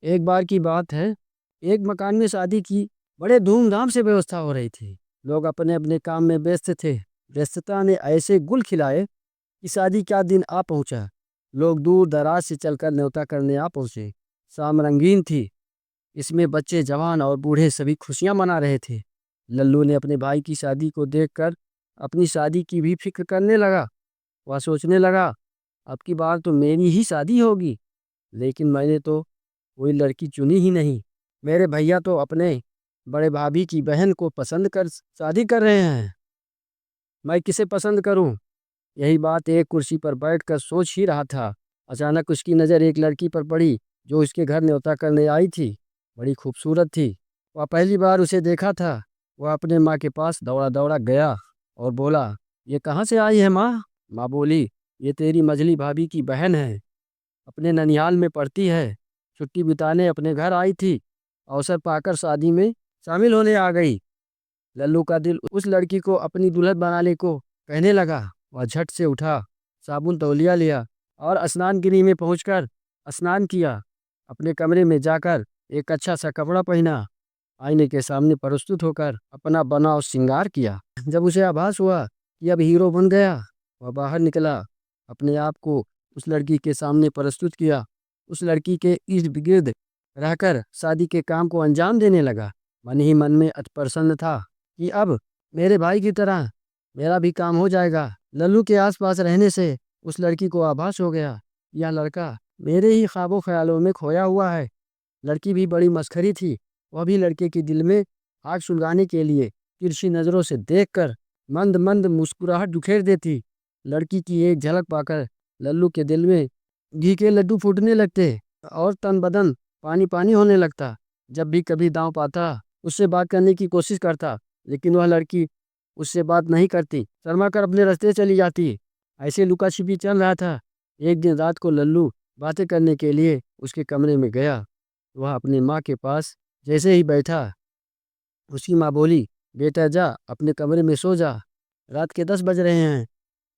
एक बार की बात है, एक मकान में शादी की बड़े धूमधाम से व्यवस्था हो रही थी। लोग अपने अपने काम में व्यस्त थे। व्यस्तता ने ऐसे गुल खिलाए कि शादी का दिन आ पहुंचा। लोग दूर दराज से चलकर न्योता करने आ पहुंचे। शाम रंगीन थी। इसमें बच्चे, जवान और बूढ़े सभी खुशियां मना रहे थे। लल्लू ने अपने भाई की शादी को देखकर अपनी शादी की भी फिक्र करने लगा। वह सोचने लगा, अब की बार तो मेरी ही शादी होगी। लेकिन मैंने तो कोई लड़की चुनी ही नहीं। मेरे भैया तो अपने बड़े भाभी की बहन को पसंद कर शादी कर रहे हैं। मैं किसे पसंद करूं? यही बात एक कुर्सी पर बैठकर सोच ही रहा था। अचानक उसकी नज़र एक लड़की पर पड़ी जो उसके घर न्योता करने आई थी। बड़ी खूबसूरत थी। वह पहली बार उसे देखा था। वह अपने माँ के पास दौड़ा दौड़ा गया और बोला, ये कहाँ से आई है माँ? माँ बोली, ये तेरी मझली भाभी की बहन है। अपने ननिहाल में पढ़ती है। छुट्टी बिताने अपने घर आई थी। अवसर पाकर शादी में शामिल होने आ गई। लल्लू का दिल उस लड़की को अपनी दुल्हन बनाने को कहने लगा। वह झट से उठा, साबुन तौलिया लिया और स्नान गृह में पहुंचकर स्नान किया। अपने कमरे में जाकर एक अच्छा सा कपड़ा पहना, आईने के सामने प्रस्तुत होकर अपना बनाव श्रृंगार किया। जब उसे आभास हुआ कि अब हीरो बन गया, वह बाहर निकला। अपने आप को उस लड़की के सामने प्रस्तुत किया। उस लड़की के इर्द गिर्द रहकर शादी के काम को अंजाम देने लगा। मन ही मन में अति प्रसन्न था कि अब मेरे भाई की तरह मेरा भी काम हो जाएगा। लल्लू के आसपास रहने से उस लड़की को आभास हो गया, यह लड़का मेरे ही ख्वाबों ख्यालों में खोया हुआ है। लड़की भी बड़ी मस्खरी थी। वह भी लड़के के दिल में आग सुलगाने के लिए तिरछी नज़रों से देखकर मंद मंद मुस्कुराहट बिखेर देती। लड़की की एक झलक पाकर लल्लू के दिल में घी के लड्डू फूटने लगते और तन बदन पानी पानी होने लगता। जब भी कभी दांव पाता, उससे बात करने की कोशिश करता, लेकिन वह लड़की उससे बात नहीं करती, शर्मा कर अपने रास्ते चली जाती। ऐसे लुका छिपी चल रहा था। एक दिन रात को लल्लू बातें करने के लिए उसके कमरे में गया। वह अपनी माँ के पास जैसे ही बैठा, उसकी माँ बोली, बेटा जा अपने कमरे में सो जा। रात के 10 बज रहे हैं।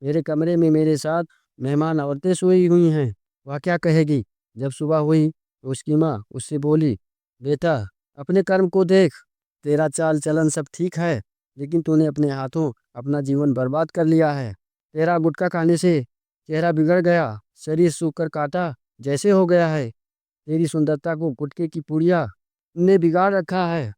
मेरे कमरे में मेरे साथ मेहमान औरतें सोई हुई हैं। वह क्या कहेगी? जब सुबह हुई तो उसकी माँ उससे बोली, बेटा अपने कर्म को देख। तेरा चाल चलन सब ठीक है, लेकिन तूने अपने हाथों अपना जीवन बर्बाद कर लिया है। तेरा गुटखा खाने से चेहरा बिगड़ गया, शरीर सूख कर काटा जैसे हो गया है। तेरी सुंदरता को गुटखे की पुड़िया ने बिगाड़ रखा है।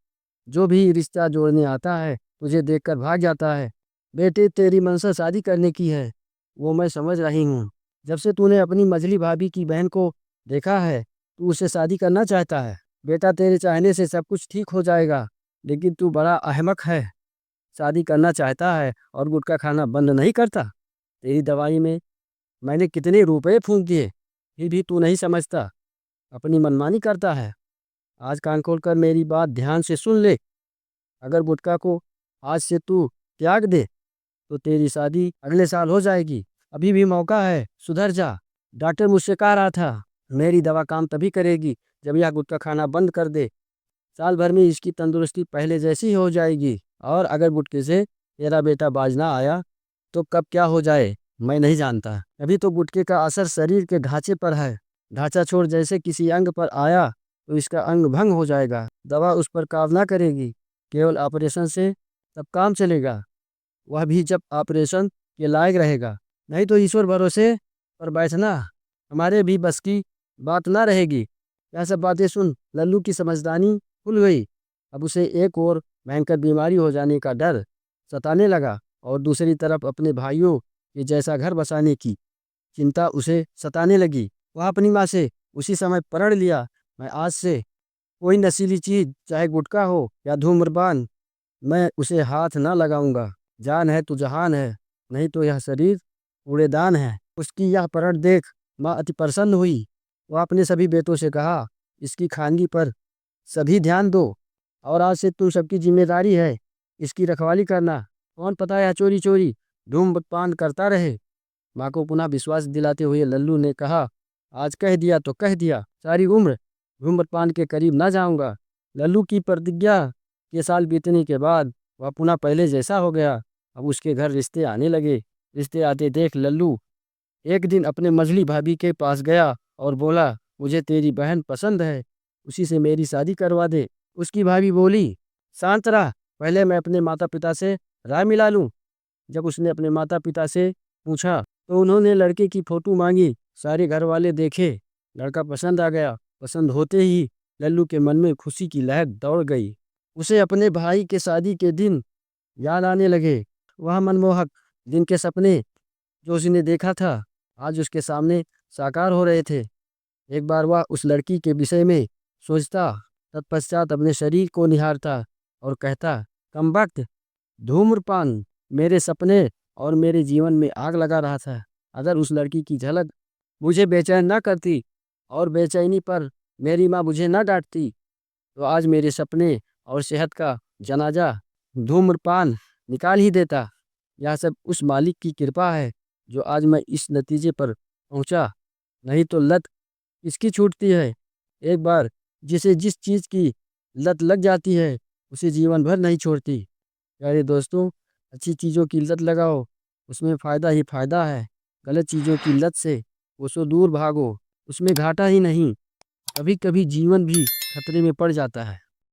जो भी रिश्ता जोड़ने आता है तुझे देखकर भाग जाता है। बेटे तेरी मनसा शादी करने की है, वो मैं समझ रही हूँ। जब से तूने अपनी मझली भाभी की बहन को देखा है, तू उससे शादी करना चाहता है। बेटा तेरे चाहने से सब कुछ ठीक हो जाएगा, लेकिन तू बड़ा अहमक है। शादी करना चाहता है और गुटखा खाना बंद नहीं करता। तेरी दवाई में मैंने कितने रुपए फूंक दिए, फिर भी तू नहीं समझता, अपनी मनमानी करता है। आज कान खोलकर मेरी बात ध्यान से सुन ले। अगर गुटखा को आज से तू त्याग दे तो तेरी शादी अगले साल हो जाएगी। अभी भी मौका है, सुधर जा। डॉक्टर मुझसे कह रहा था, मेरी दवा काम तभी करेगी जब यह गुटखा खाना बंद कर दे। साल भर में इसकी तंदुरुस्ती पहले जैसी ही हो जाएगी। और अगर गुटखे से तेरा बेटा बाज ना आया तो कब क्या हो जाए मैं नहीं जानता। अभी तो गुटखे का असर शरीर के ढांचे पर है। ढांचा छोड़ जैसे किसी अंग पर आया तो इसका अंग भंग हो जाएगा। दवा उस पर काम ना करेगी। केवल ऑपरेशन से सब काम चलेगा, वह भी जब ऑपरेशन के लायक रहेगा। नहीं तो ईश्वर भरोसे पर बैठना हमारे भी बस की बात ना रहेगी। यह सब बातें सुन लल्लू की समझदारी खुल गई। अब उसे एक और भयंकर बीमारी हो जाने का डर सताने लगा और दूसरी तरफ अपने भाइयों के जैसा घर बसाने की चिंता उसे सताने लगी। वह अपनी माँ से उसी समय प्रण लिया, मैं आज से कोई नशीली चीज चाहे गुटखा हो या धूम्रपान, मैं उसे हाथ ना लगाऊंगा। जान है तो जहान है, नहीं तो यह शरीर कूड़ेदान है। उसकी यह प्रण देख माँ अति प्रसन्न हुई। वह अपने सभी बेटों से कहा, इसकी खानगी पर सभी ध्यान दो और आज से तुम सबकी जिम्मेदारी है इसकी रखवाली करना। कौन पता यह चोरी चोरी धूम्रपान करता रहे। माँ को पुनः विश्वास दिलाते हुए लल्लू ने कहा, आज कह दिया तो कह दिया, सारी उम्र धूम्रपान के करीब ना जाऊंगा। लल्लू की प्रतिज्ञा के साल बीतने के बाद वह पुनः पहले जैसा हो गया। अब उसके घर रिश्ते आने लगे। रिश्ते आते देख लल्लू एक दिन अपने मझली भाभी के पास गया और बोला, मुझे तेरी बहन पसंद है। उसी से मेरी शादी करवा दे। उसकी भाभी बोली, शांत रह, पहले मैं अपने माता पिता से राय मिला लूँ। जब उसने अपने माता पिता से पूछा तो उन्होंने लड़के की फोटो मांगी। सारे घर वाले देखे, लड़का पसंद आ गया। पसंद होते ही लल्लू के मन में खुशी की लहर दौड़ गई। उसे अपने भाई के शादी के दिन याद आने लगे। वह मनमोहक दिन के सपने जो उसने देखा था आज उसके सामने साकार हो रहे थे। एक बार वह उस लड़की के विषय में सोचता, तत्पश्चात अपने शरीर को निहारता और कहता, कमबख्त, धूम्रपान मेरे सपने और मेरे जीवन में आग लगा रहा था। अगर उस लड़की की झलक मुझे बेचैन ना करती और बेचैनी पर मेरी माँ मुझे ना डांटती तो आज मेरे सपने और सेहत का जनाजा धूम्रपान निकाल ही देता। यह सब उस मालिक की कृपा है जो आज मैं इस नतीजे पर पहुंचा। नहीं तो लत किसकी छूटती है। एक बार जिसे जिस चीज़ की लत लग जाती है उसे जीवन भर नहीं छोड़ती। प्यारे दोस्तों, अच्छी चीज़ों की लत लगाओ, उसमें फ़ायदा ही फ़ायदा है। गलत चीज़ों की लत से कोसों दूर भागो, उसमें घाटा ही नहीं, कभी कभी जीवन भी खतरे में पड़ जाता है।